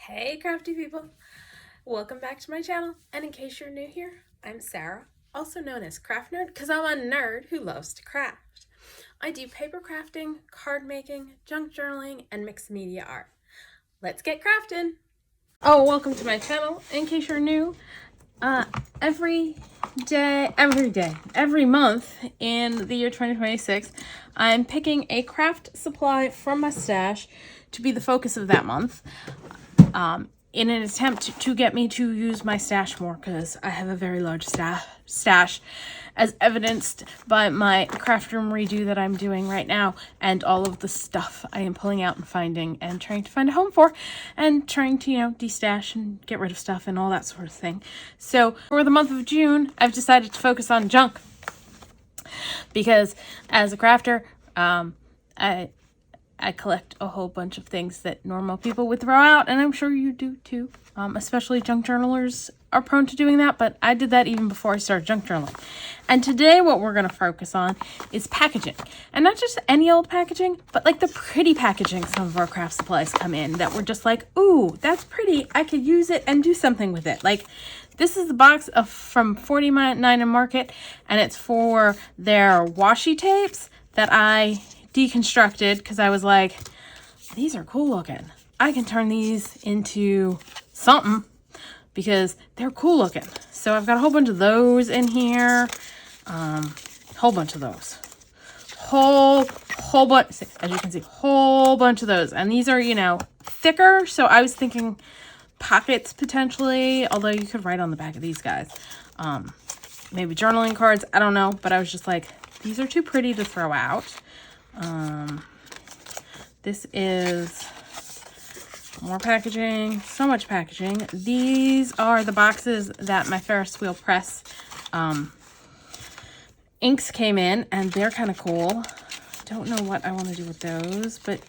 Hey crafty people, welcome back to my channel, and in case you're new here, I'm Sarah, also known as Craft Nerd because I'm a nerd who loves to craft. I do paper crafting, card making, junk journaling, and mixed media art. Let's get crafting! Oh, welcome to my channel. In case you're new, every month in the year 2026, I'm picking a craft supply from my stash to be the focus of that month. In an attempt to get me to use my stash more, because I have a very large stash, as evidenced by my craft room redo that I'm doing right now, and all of the stuff I am pulling out and finding and trying to find a home for, and trying to, destash and get rid of stuff and all that sort of thing. So for the month of June, I've decided to focus on junk, because as a crafter, I collect a whole bunch of things that normal people would throw out, and I'm sure you do too. Especially junk journalers are prone to doing that, but I did that even before I started junk journaling. And today what we're going to focus on is packaging. And not just any old packaging, but like the pretty packaging some of our craft supplies come in that we're just like, ooh, that's pretty. I could use it and do something with it. Like, this is the box from 49 and Market, and it's for their washi tapes that I deconstructed because I was like, these are cool looking. I can turn these into something because they're cool looking. So I've got a whole bunch of those in here. Whole bunch of those. Whole bunch, as you can see, whole bunch of those. And these are, thicker. So I was thinking pockets potentially, although you could write on the back of these guys. Maybe journaling cards, I don't know. But I was just like, these are too pretty to throw out. This is more packaging, so much packaging. These are the boxes that my Ferris wheel press inks came in, and they're kind of cool. Don't know what I want to do with those, but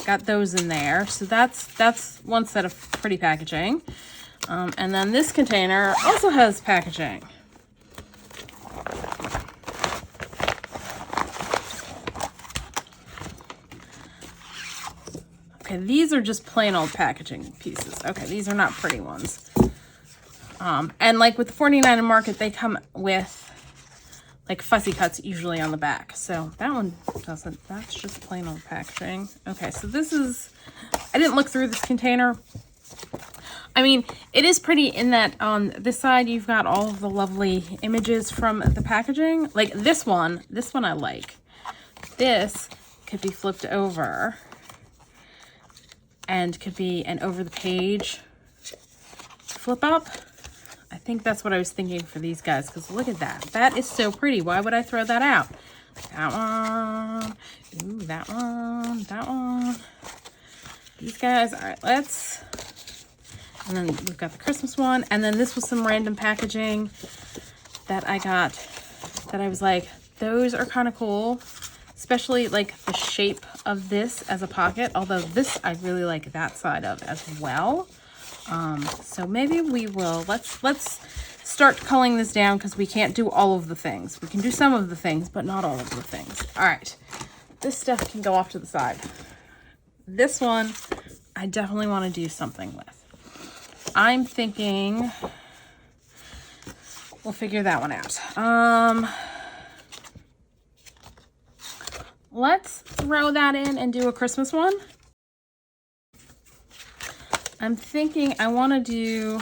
got those in there. So that's one set of pretty packaging. And then this container also has packaging. Okay, these are just plain old packaging pieces. Okay, these are not pretty ones. And like with the 49 and Market, they come with like fussy cuts usually on the back. So that one doesn't. That's just plain old packaging. Okay, so this is, I didn't look through this container. I mean, it is pretty in that on this side, you've got all of the lovely images from the packaging. Like this one I like. This could be flipped over and could be an over the page flip up. I think that's what I was thinking for these guys, because look at that. That is so pretty. Why would I throw that out? That one. Ooh, that one. That one. These guys. All right, let's. And then we've got the Christmas one. And then this was some random packaging that I got that I was like, those are kind of cool. Especially like the shape of this as a pocket, although this I really like that side of as well. So maybe we will, let's start culling this down, because we can't do all of the things. We can do some of the things, but not all of the things. All right, this stuff can go off to the side. This one I definitely want to do something with. I'm thinking we'll figure that one out. Let's throw that in and do a Christmas one. I'm thinking I want to do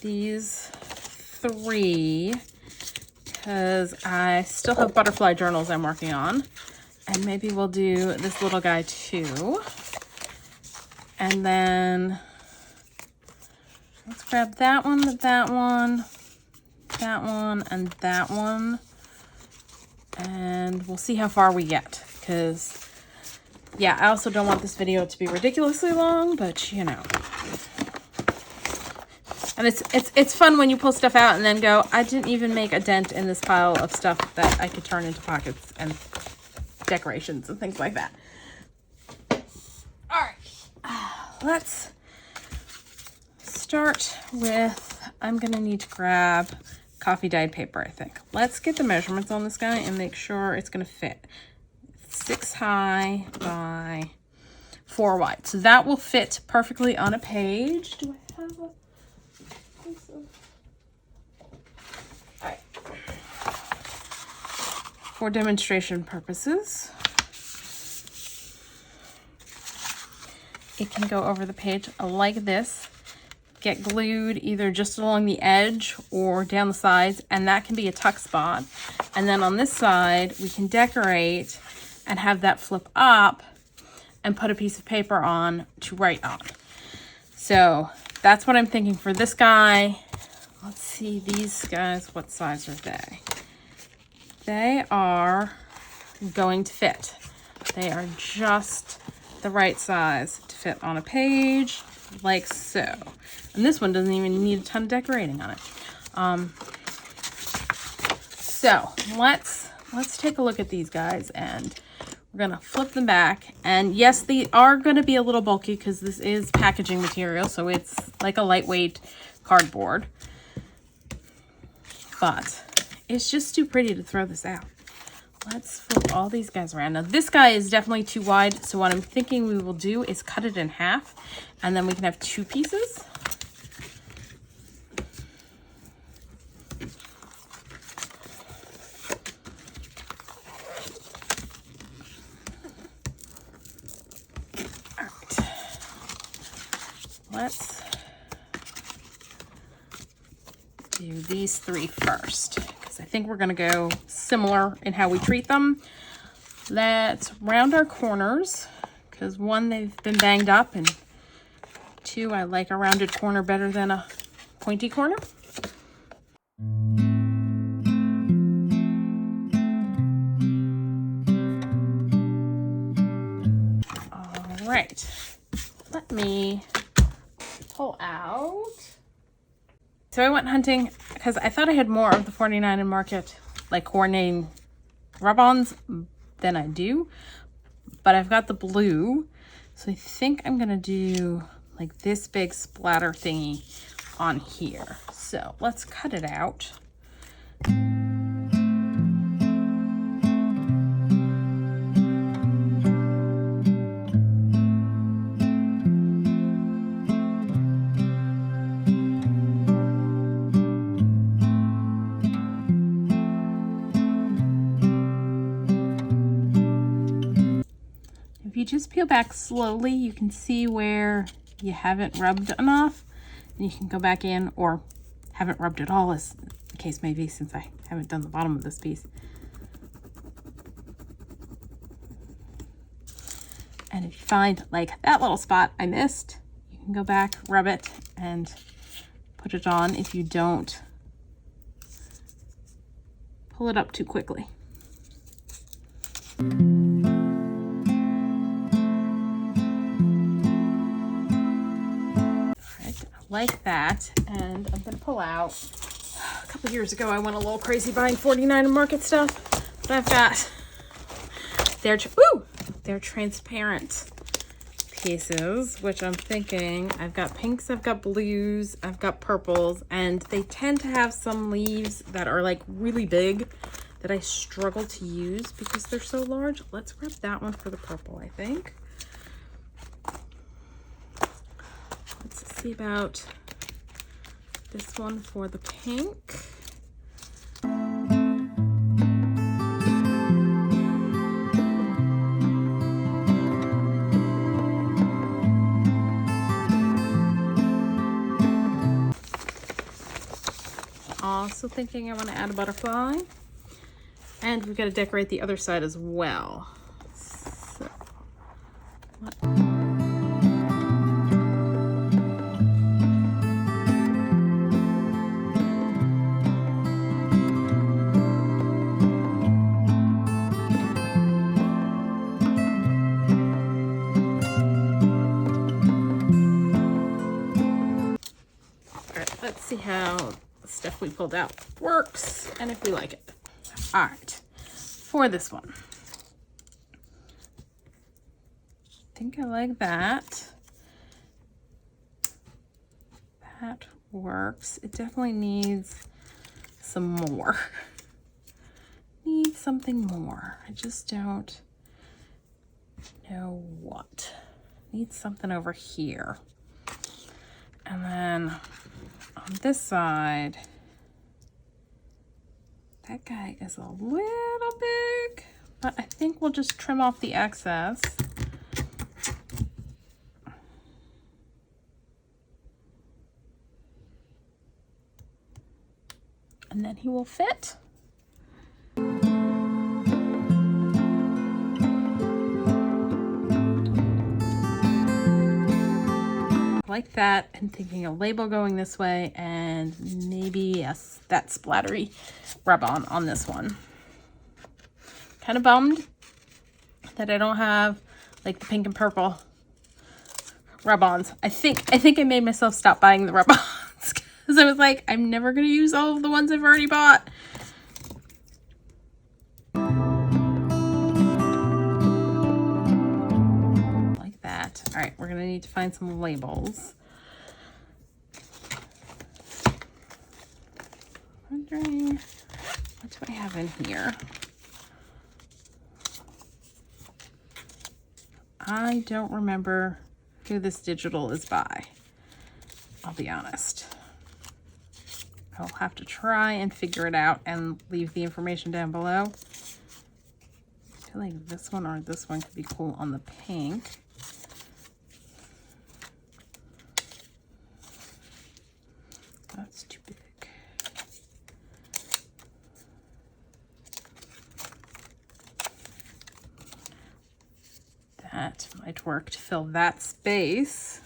these 3 because I still have butterfly journals I'm working on. And maybe we'll do this little guy too. And then let's grab that one, that one, that one, and that one. And we'll see how far we get, because yeah, I also don't want this video to be ridiculously long, but and it's fun when you pull stuff out and then go, I didn't even make a dent in this pile of stuff that I could turn into pockets and decorations and things like that. All right, let's start with, I'm gonna need to grab coffee dyed paper, I think. Let's get the measurements on this guy and make sure it's gonna fit. 6 high by 4 wide. So that will fit perfectly on a page. Do I have a piece of... All right. For demonstration purposes, it can go over the page like this, get glued either just along the edge or down the sides, and that can be a tuck spot. And then on this side, we can decorate and have that flip up and put a piece of paper on to write on. So that's what I'm thinking for this guy. Let's see, these guys, what size are they? They are going to fit. They are just the right size to fit on a page, like so. And this one doesn't even need a ton of decorating on it. So let's take a look at these guys, and we're gonna flip them back. And yes, they are gonna be a little bulky because this is packaging material, so it's like a lightweight cardboard. But it's just too pretty to throw this out. Let's flip all these guys around. Now this guy is definitely too wide, so what I'm thinking we will do is cut it in half, and then we can have 2 pieces. All right. Let's do these 3 first, because I think we're going to go similar in how we treat them. Let's round our corners, because 1, they've been banged up, and 2, I like a rounded corner better than a pointy corner. All right, let me pull out. So I went hunting because I thought I had more of the 49 and Market, like coordinating rub-ons than I do, but I've got the blue. So I think I'm gonna do like this big splatter thingy on here. So let's cut it out. If you just peel back slowly, you can see where you haven't rubbed enough, and you can go back in, or haven't rubbed at all, as the case may be, since I haven't done the bottom of this piece. And if you find like that little spot I missed, you can go back, rub it, and put it on if you don't pull it up too quickly. Like that, and I'm gonna pull out. A couple years ago I went a little crazy buying 49 and Market stuff, but I've got they're transparent pieces, which I'm thinking I've got pinks, I've got blues, I've got purples, and they tend to have some leaves that are like really big that I struggle to use because they're so large. Let's grab that one for the purple, I think. Let's see about this one for the pink. Also thinking I want to add a butterfly, and we've got to decorate the other side as well. So, let's see how the stuff we pulled out works and if we like it. All right, for this one, I think I like that. That works. It definitely needs some more. Needs something more. I just don't know what. Need something over here. And then on this side, that guy is a little big, but I think we'll just trim off the excess. And then he will fit. Like that, and thinking a label going this way and maybe that splattery rub-on on this one. Kind of bummed that I don't have like the pink and purple rub-ons. I think I made myself stop buying the rub-ons because I was like, I'm never gonna use all of the ones I've already bought. All right, we're gonna need to find some labels. Wondering, what do I have in here? I don't remember who this digital is by. I'll be honest. I'll have to try and figure it out and leave the information down below. I feel like this one or this one could be cool on the pink. That's too big. That might work to fill that space.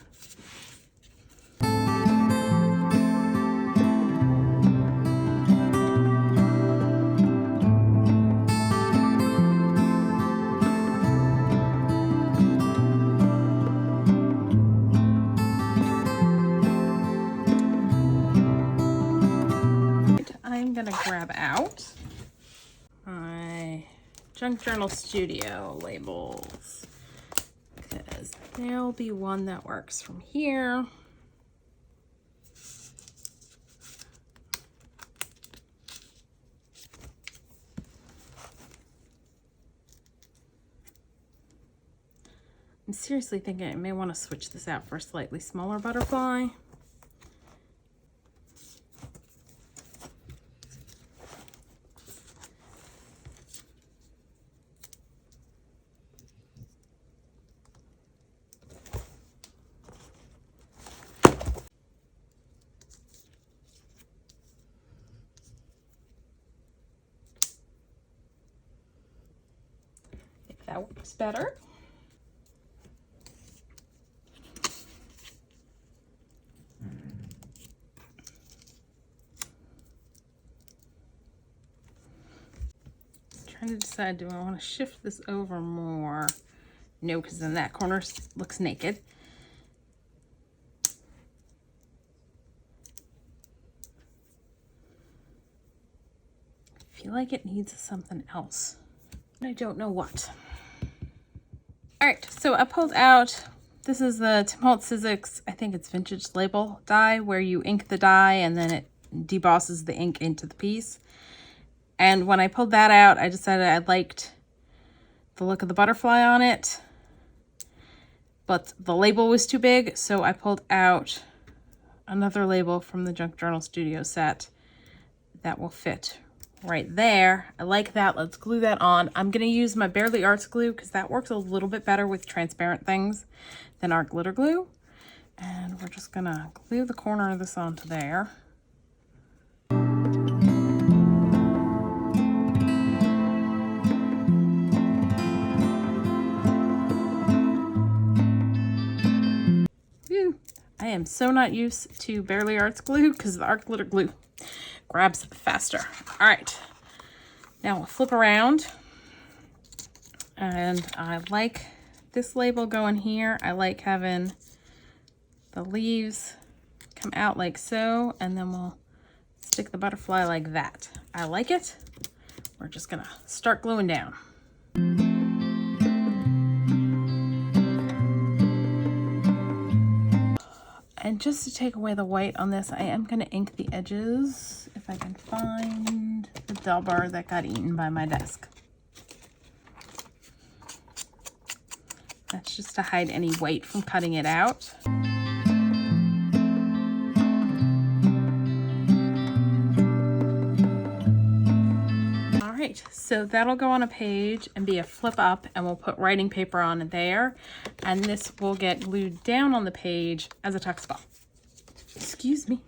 I'm gonna grab out my Junk Journal Studio labels because there'll be one that works from here. I'm seriously thinking I may want to switch this out for a slightly smaller butterfly. If that works better. Trying to decide, do I want to shift this over more? No, because then that corner looks naked. I feel like it needs something else. I don't know what. All right, so I pulled out, this is the Tim Holtz Sizzix, I think it's vintage label die, where you ink the die and then it debosses the ink into the piece. And when I pulled that out, I decided I liked the look of the butterfly on it, but the label was too big, so I pulled out another label from the Junk Journal Studio set that will fit right there. I like that. Let's glue that on. I'm going to use my Barely Arts glue because that works a little bit better with transparent things than our glitter glue. And we're just going to glue the corner of this onto there. I am so not used to Barely Arts glue because the art glitter glue grabs faster. All right, now we'll flip around, and I like this label going here. I like having the leaves come out like so, and then we'll stick the butterfly like that. I like it. We're just gonna start gluing down. And just to take away the white on this, I am going to ink the edges if I can find the dauber that got eaten by my desk. That's just to hide any weight from cutting it out. All right, so that'll go on a page and be a flip up, and we'll put writing paper on it there. And this will get glued down on the page as a text ball. Excuse me.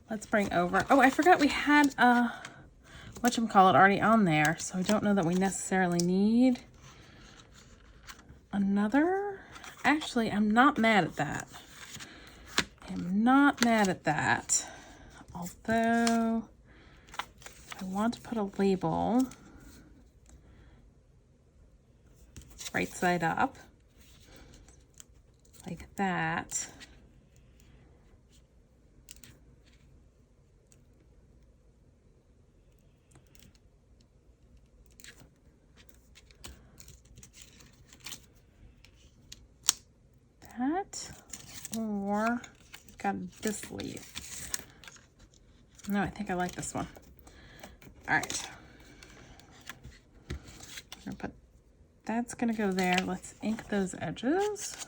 Let's bring over, oh, I forgot we had whatchamacallit already on there, so I don't know that we necessarily need another. Actually, I'm not mad at that. I'm not mad at that. Although, I want to put a label right side up, like that. Or got this leaf. No, I think I like this one. All right. I'm gonna put, that's gonna go there. Let's ink those edges.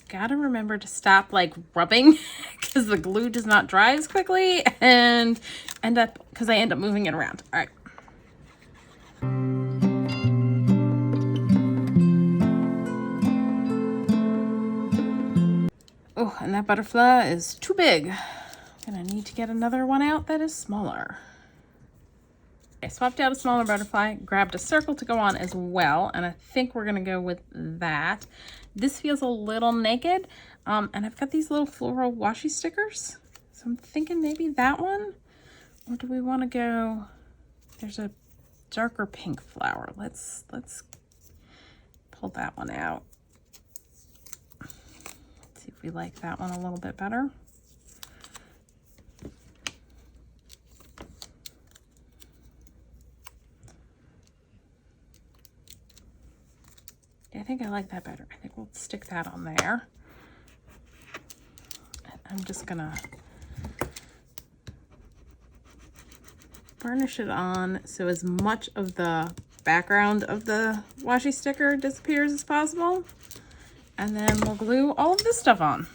Gotta remember to stop like rubbing because the glue does not dry as quickly and because I end up moving it around. All right. Oh, and that butterfly is too big. I'm gonna need to get another one out that is smaller. I swapped out a smaller butterfly, grabbed a circle to go on as well, and I think we're gonna go with that. This feels a little naked, and I've got these little floral washi stickers, so I'm thinking maybe that one, or do we want to go? There's a darker pink flower. Let's pull that one out. Let's see if we like that one a little bit better. I think I like that better. I think we'll stick that on there. I'm just gonna burnish it on so as much of the background of the washi sticker disappears as possible. And then we'll glue all of this stuff on.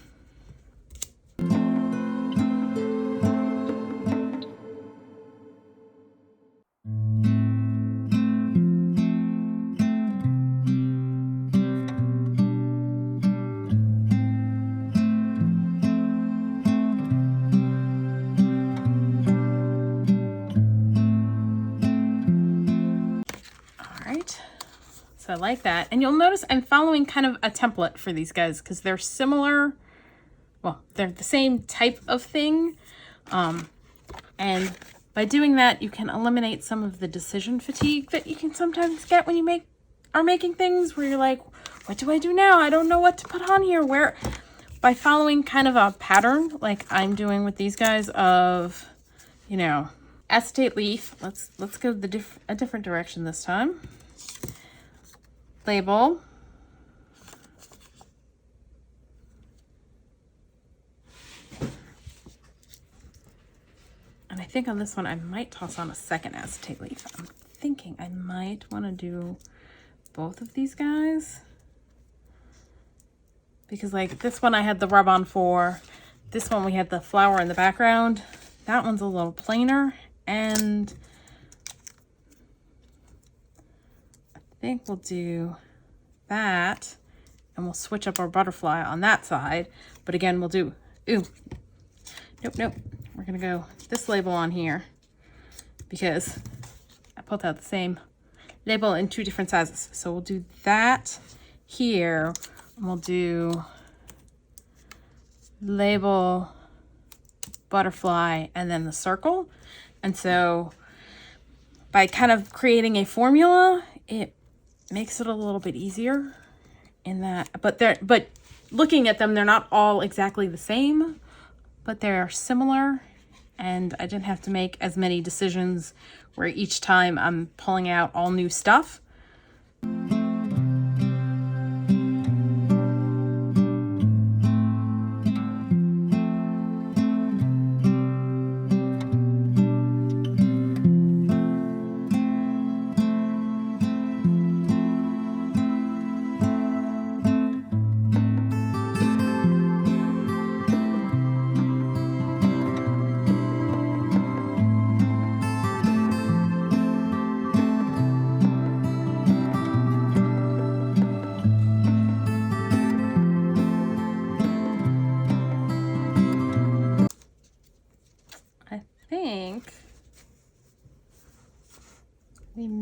So I like that. And you'll notice I'm following kind of a template for these guys because they're similar. Well, they're the same type of thing. And by doing that, you can eliminate some of the decision fatigue that you can sometimes get when you are making things where you're like, what do I do now? I don't know what to put on here. Where, by following kind of a pattern like I'm doing with these guys of, you know, acetate leaf. Let's go a different direction this time. Label. And I think on this one, I might toss on a second acetate leaf. I'm thinking I might want to do both of these guys. Because like this one I had the rub on for. This one we had the flower in the background. That one's a little plainer. And I think we'll do that and we'll switch up our butterfly on that side. But again, we'll do, nope. We're gonna go this label on here because I pulled out the same label in 2 different sizes. So we'll do that here and we'll do label, butterfly, and then the circle. And so by kind of creating a formula, it makes it a little bit easier in that, but looking at them, they're not all exactly the same, but they're similar, and I didn't have to make as many decisions where each time I'm pulling out all new stuff.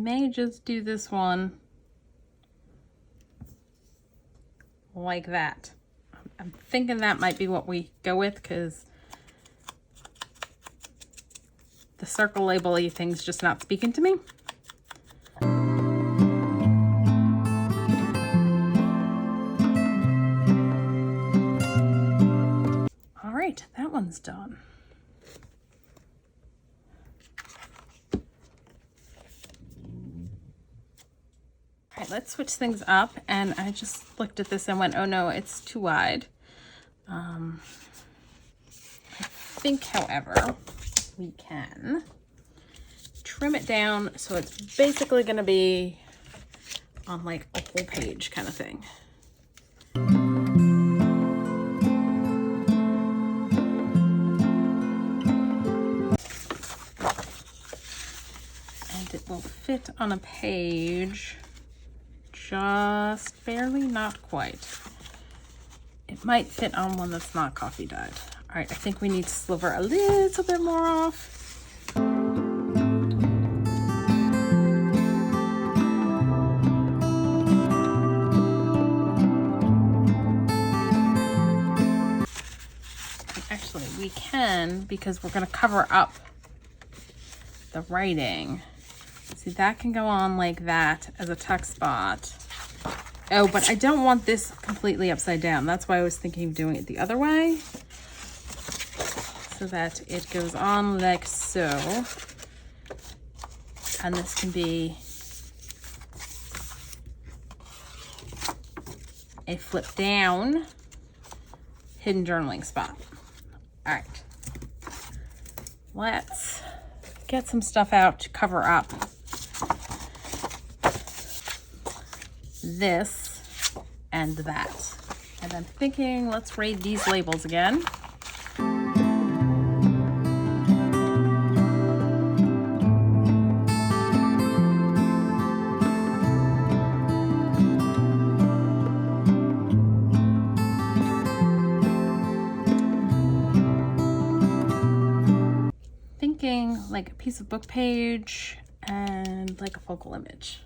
may just do this one like that. I'm thinking that might be what we go with, because the circle label-y thing's just not speaking to me. All right, that one's done. All right, let's switch things up. And I just looked at this and went, oh no, it's too wide. I think, however, we can trim it down so it's basically going to be on like a whole page kind of thing. And it will fit on a page just barely, not quite. It might fit on one that's not coffee dyed. All right, I think we need to sliver a little bit more off. Actually, we can, because we're going to cover up the writing. See, that can go on like that as a tuck spot. Oh, but I don't want this completely upside down. That's why I was thinking of doing it the other way, so that it goes on like so. And this can be a flip down hidden journaling spot. All right, let's get some stuff out to cover up this and that. And I'm thinking, let's read these labels again. Thinking like a piece of book page and like a focal image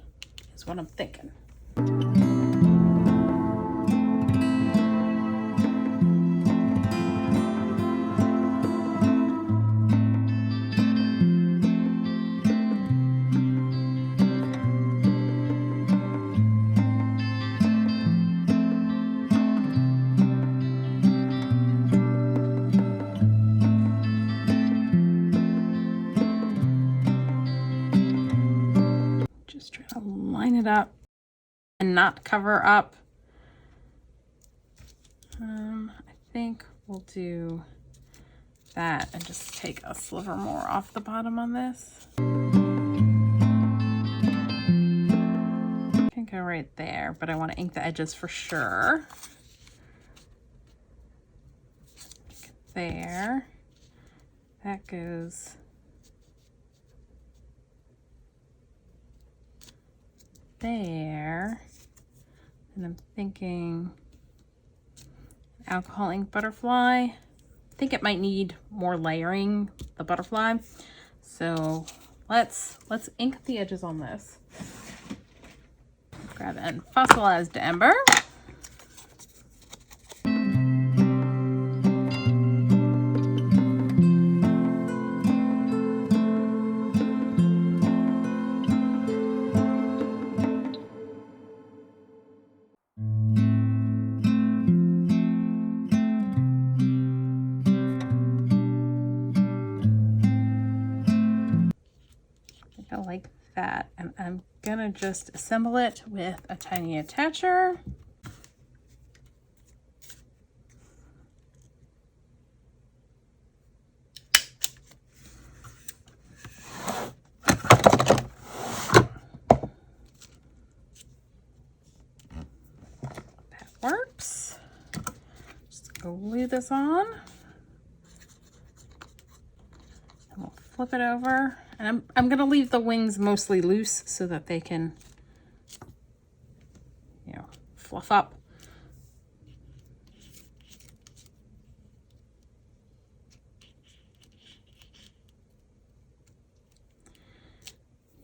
is what I'm thinking. Just try to line it up and not cover up. I think we'll do that and just take a sliver more off the bottom on this. I can go right there, but I want to ink the edges for sure. There. That goes there. And I'm thinking alcohol ink butterfly. I think it might need more layering, the butterfly. So let's ink the edges on this. Grab an fossilized ember. Like that, and I'm gonna just assemble it with a tiny attacher. That works. Just glue this on, and we'll flip it over. And I'm going to leave the wings mostly loose so that they can, you know, fluff up.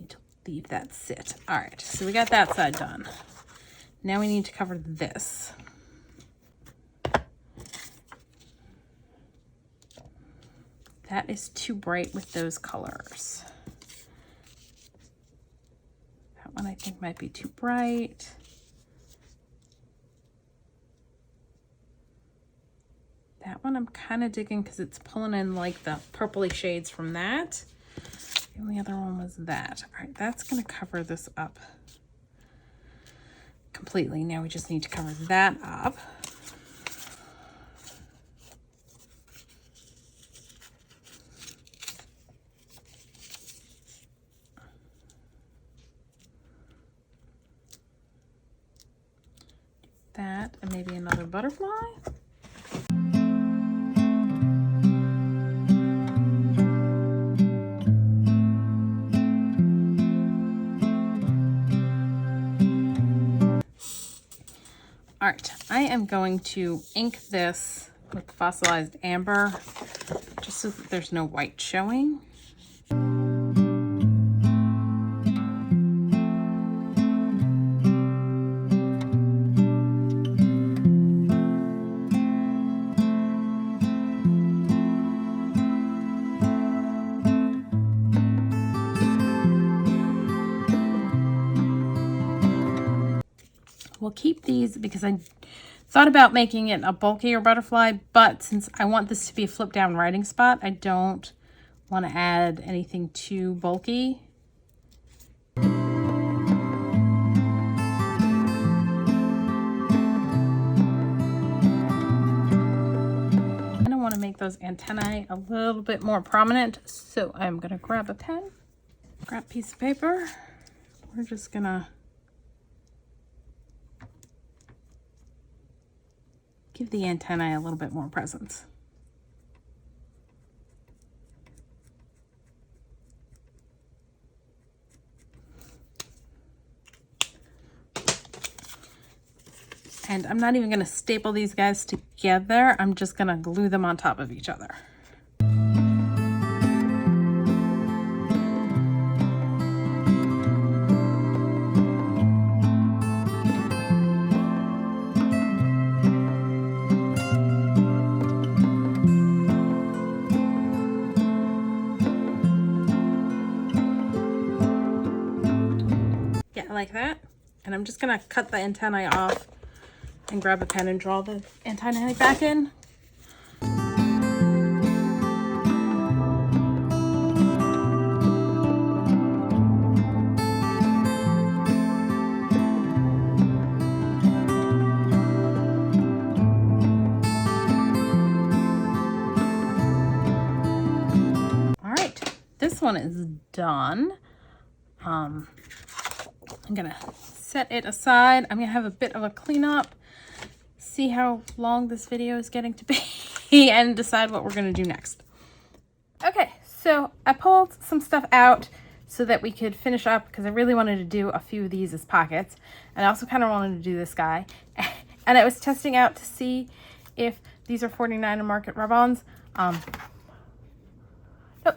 Need to leave that sit. All right, so we got that side done. Now we need to cover this. That is too bright with those colors. That one I think might be too bright. That one I'm kind of digging because it's pulling in like the purpley shades from that. The only other one was that. All right, that's going to cover this up completely. Now we just need to cover that up. That and maybe another butterfly. All right, I am going to ink this with fossilized amber just so that there's no white showing. We'll keep these because I thought about making it a bulkier butterfly, but since I want this to be a flip down writing spot, I don't want to add anything too bulky. I don't want to make those antennae a little bit more prominent, so I'm going to grab a pen, grab a piece of paper. We're just going to give the antennae a little bit more presence. And I'm not even going to staple these guys together. I'm just going to glue them on top of each other. Like that, and I'm just gonna cut the antennae off and grab a pen and draw the antennae back in. All right, this one is done. I'm gonna set it aside. I'm gonna have a bit of a cleanup, see how long this video is getting to be, and decide what we're gonna do next. Okay, so I pulled some stuff out so that we could finish up because I really wanted to do a few of these as pockets, and I also kind of wanted to do this guy. And I was testing out to see if these are 49 and market rub-ons. Nope,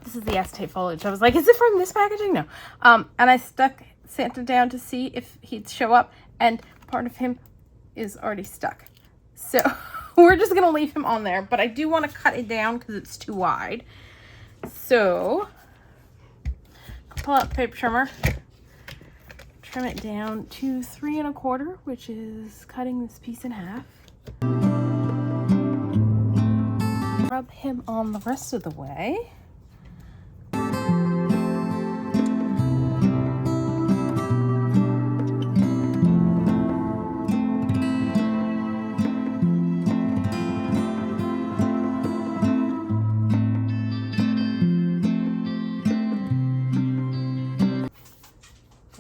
this is the acetate foliage. I was like, is it from this packaging? No. And I stuck Santa down to see if he'd show up, and part of him is already stuck. So we're just gonna leave him on there, but I do want to cut it down because it's too wide. So I'll pull out the paper trimmer, trim it down to 3 1/4, which is cutting this piece in half. Rub him on the rest of the way.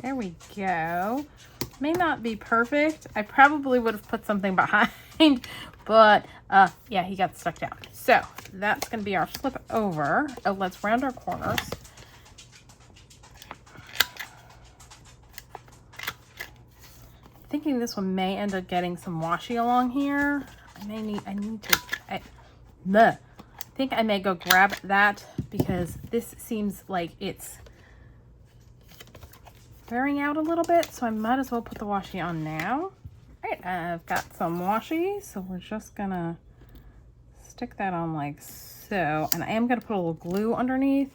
There we go. May not be perfect. I probably would have put something behind, but yeah, he got stuck down. So that's going to be our flip over. Oh, let's round our corners. Thinking this one may end up getting some washi along here. I think I may go grab that because this seems like it's wearing out a little bit, so I might as well put the washi on now. All right, I've got some washi, so we're just gonna stick that on like so. And I am gonna put a little glue underneath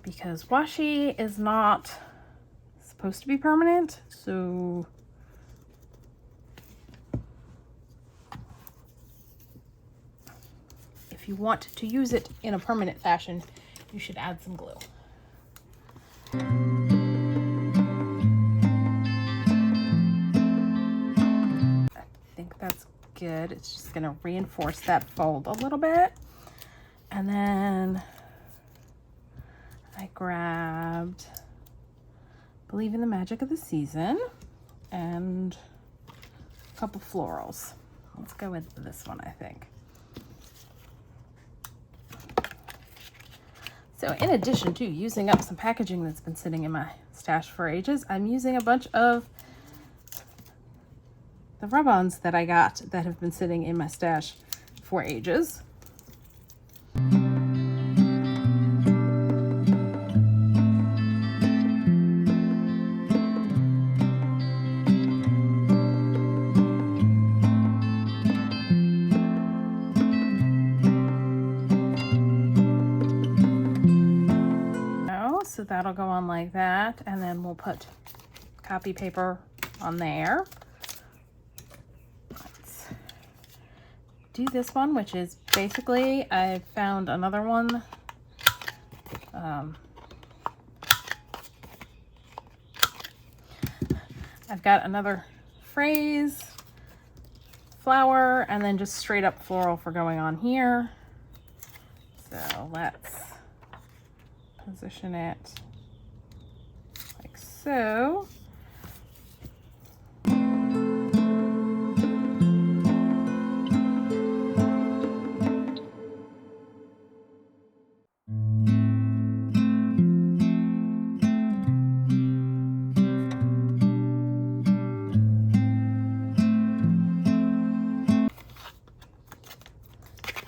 because washi is not supposed to be permanent, so if you want to use it in a permanent fashion, you should add some glue. I think that's good. It's just gonna reinforce that fold a little bit. And then I grabbed Believe in the Magic of the Season and a couple florals. Let's go with this one, I think. So in addition to using up some packaging that's been sitting in my stash for ages, I'm using a bunch of the rub-ons that I got that have been sitting in my stash for ages. So that'll go on like that, and then we'll put copy paper on there. Let's do this one, which is basically, I found another one. I've got another phrase, flower, and then just straight up floral for going on here. So let's position it like so.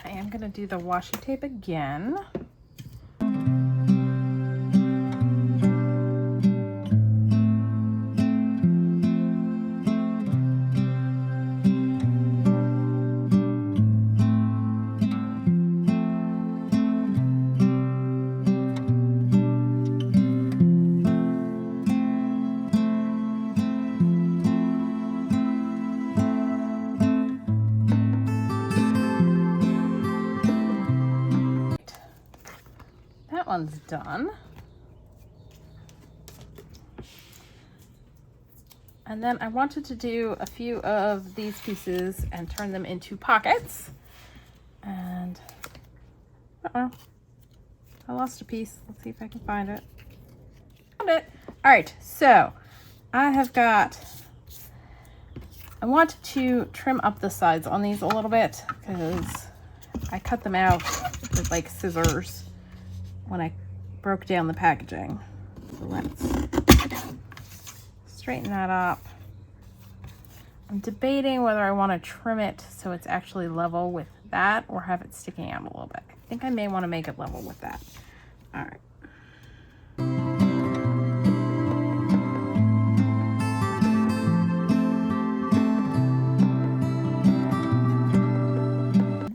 I am going to do the washi tape again. One's done. And then I wanted to do a few of these pieces and turn them into pockets. And I lost a piece. Let's see if I can find it. Found it. All right, so I want to trim up the sides on these a little bit because I cut them out with like scissors when I broke down the packaging. So let's straighten that up. I'm debating whether I want to trim it so it's actually level with that or have it sticking out a little bit. I think I may want to make it level with that. All right.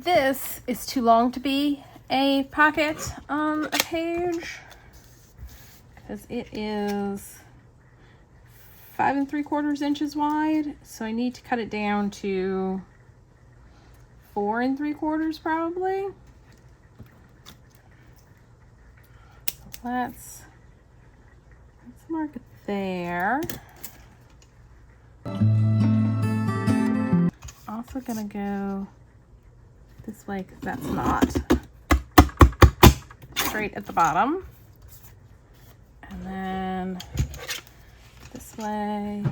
This is too long to be a pocket on a page because it is 5 3/4 inches wide, so I need to cut it down to 4 3/4 probably. So let's mark it there. Also gonna go this way because that's not straight at the bottom, and then this way.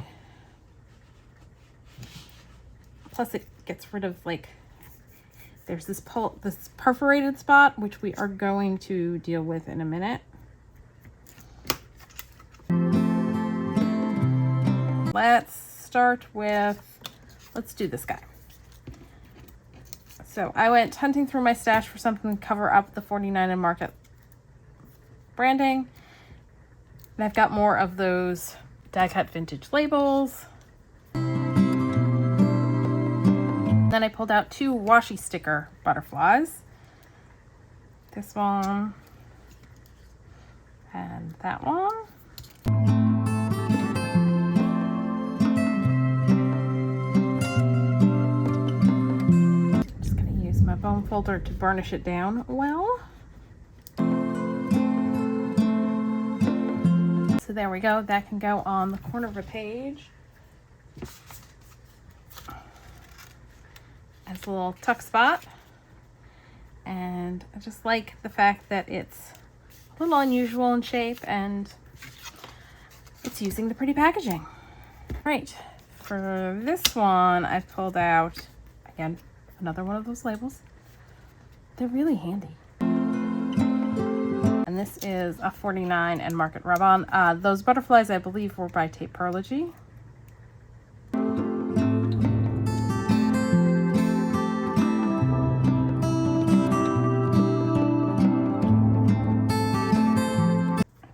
Plus it gets rid of like, there's this perforated spot, which we are going to deal with in a minute. Let's start with, let's do this guy. So I went hunting through my stash for something to cover up the 49 and Market branding. And I've got more of those die cut vintage labels. Then I pulled out 2 washi sticker butterflies. This one and that one. Just gonna use my bone folder to burnish it down well. So there we go. That can go on the corner of a page as a little tuck spot. And I just like the fact that it's a little unusual in shape and it's using the pretty packaging. Right, for this one, I've pulled out, again, another one of those labels. They're really handy. And this is a 49 and Market Rub-On. Those butterflies, I believe, were by Tapeology.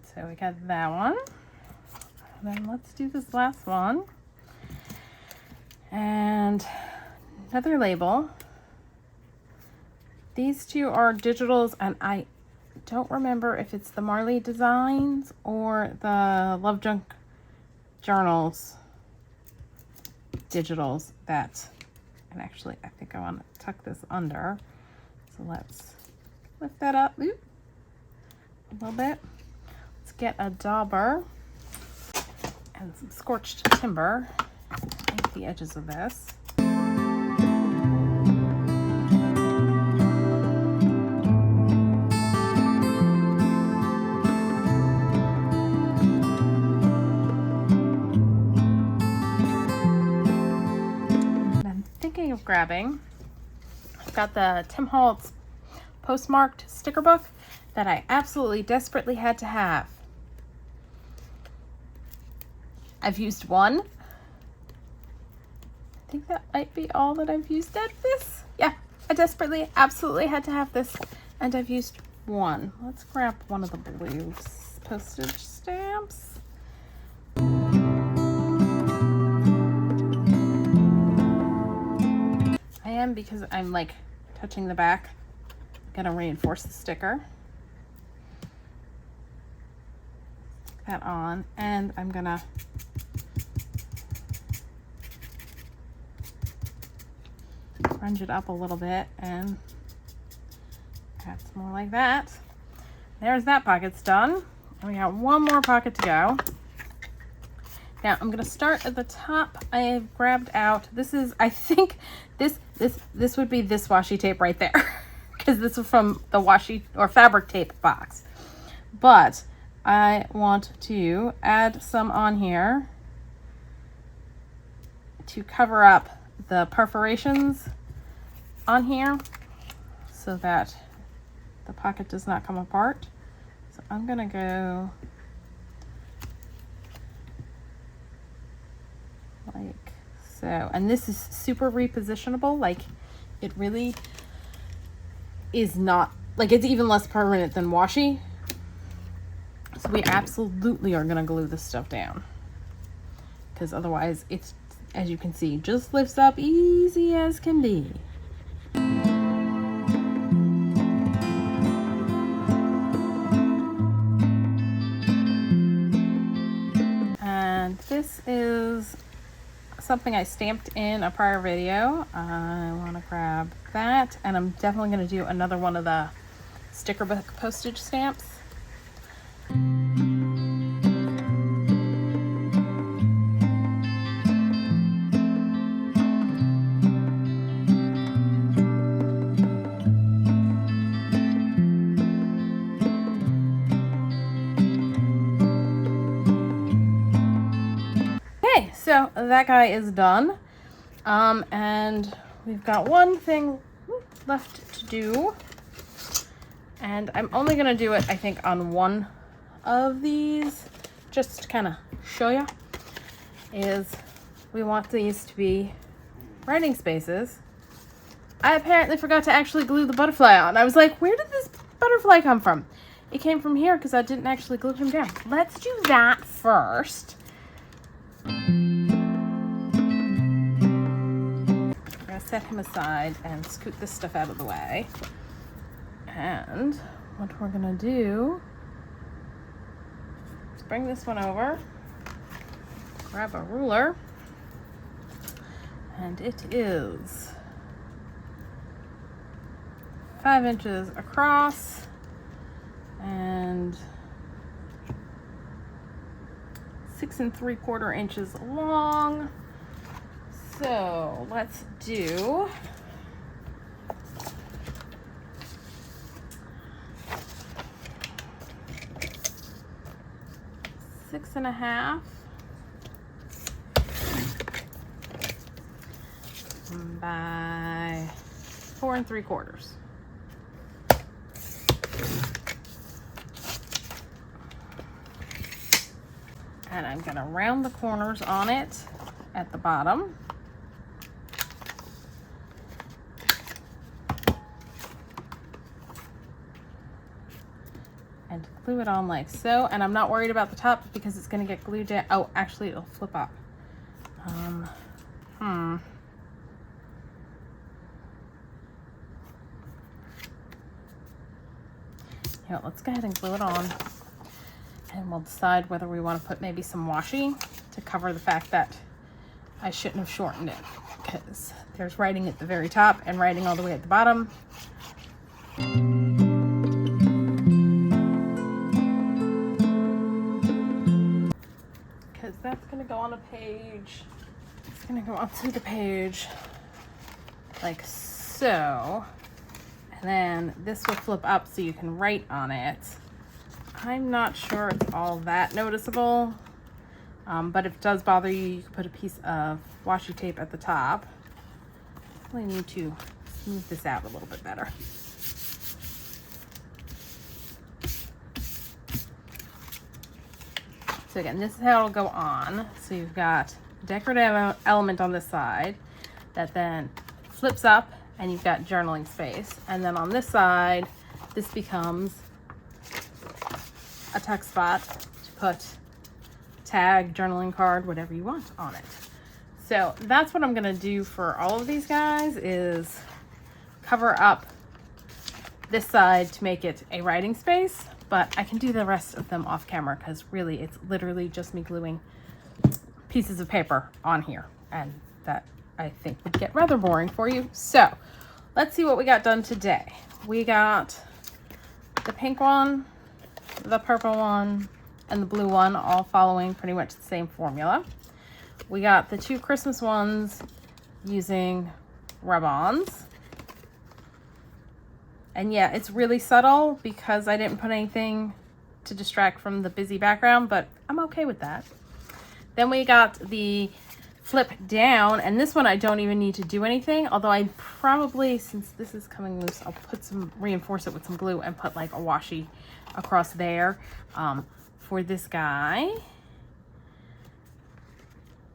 So we got that one. And then let's do this last one. And another label. These 2 are digitals, and I don't remember if it's the Marley Designs or the LoveJunkJournals digitals that, and actually I think I want to tuck this under. So let's lift that up a little bit. Let's get a dauber and some scorched timber to make the edges of this. Of grabbing, I've got the Tim Holtz postmarked sticker book that I absolutely desperately had to have. I've used one. I think that might be all that I've used out of this. Yeah, I desperately, absolutely had to have this, and I've used one. Let's grab one of the blue postage stamps. Because I'm like touching the back, I'm gonna reinforce the sticker. Stick that on, and I'm gonna crunch it up a little bit and add some more like that. There's that pocket's done. And we got one more pocket to go. Now I'm gonna start at the top. I have grabbed out, this is, I think this would be this washi tape right there, because this is from the washi or fabric tape box. But I want to add some on here to cover up the perforations on here so that the pocket does not come apart. So I'm gonna go like so, and this is super repositionable. Like, it really is not, like, it's even less permanent than washi. So we absolutely are gonna glue this stuff down, because otherwise it's, as you can see, just lifts up easy as can be. And this is something I stamped in a prior video. I want to grab that, and I'm definitely going to do another one of the sticker book postage stamps. So that guy is done, and we've got one thing left to do, and I'm only gonna do it, I think, on one of these, just to kind of show you. Is we want these to be writing spaces. I apparently forgot to actually glue the butterfly on. I was like, where did this butterfly come from? it came from here because I didn't actually glue him down. Let's do that first. I'm gonna set him aside and scoot this stuff out of the way. And what we're gonna do is bring this one over, grab a ruler, and it is 5 inches across and 6 3/4 inches long. So let's do 6 1/2 by 4 3/4. And I'm gonna round the corners on it at the bottom. And glue it on like so. And I'm not worried about the top because it's gonna get glued down. Oh, actually it'll flip up. Yeah, let's go ahead and glue it on. And we'll decide whether we want to put maybe some washi to cover the fact that I shouldn't have shortened it, because there's writing at the very top and writing all the way at the bottom. Because that's going to go on a page. It's going to go onto the page like so. And then this will flip up so you can write on it. I'm not sure it's all that noticeable, but if it does bother you, you can put a piece of washi tape at the top. I need to smooth this out a little bit better. So again, this is how it'll go on. So you've got a decorative element on this side that then flips up, and you've got journaling space. And then on this side, this becomes a tuck spot to put tag, journaling card, whatever you want on it. So that's what I'm gonna do for all of these guys, is cover up this side to make it a writing space, but I can do the rest of them off camera because really it's literally just me gluing pieces of paper on here, and that I think would get rather boring for you. So let's see what we got done today. We got the pink one, the purple one, and the blue one, all following pretty much the same formula. We got the 2 Christmas ones using rub-ons. And yeah, it's really subtle because I didn't put anything to distract from the busy background, but I'm okay with that. Then we got the flip down, and this one I don't even need to do anything, although I probably, since this is coming loose, I'll put some, reinforce it with some glue and put like a washi across there for this guy.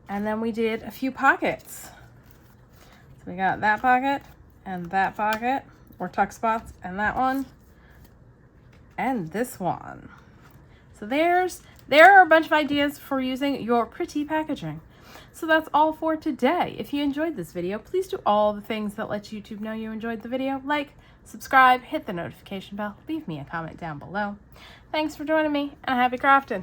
And then we did a few pockets. So we got that pocket and that pocket, or tuck spots, and that one and this one. So there are a bunch of ideas for using your pretty packaging. So that's all for today. If you enjoyed this video, please do all the things that let YouTube know you enjoyed the video. Like, subscribe, hit the notification bell, leave me a comment down below. Thanks for joining me, and happy crafting.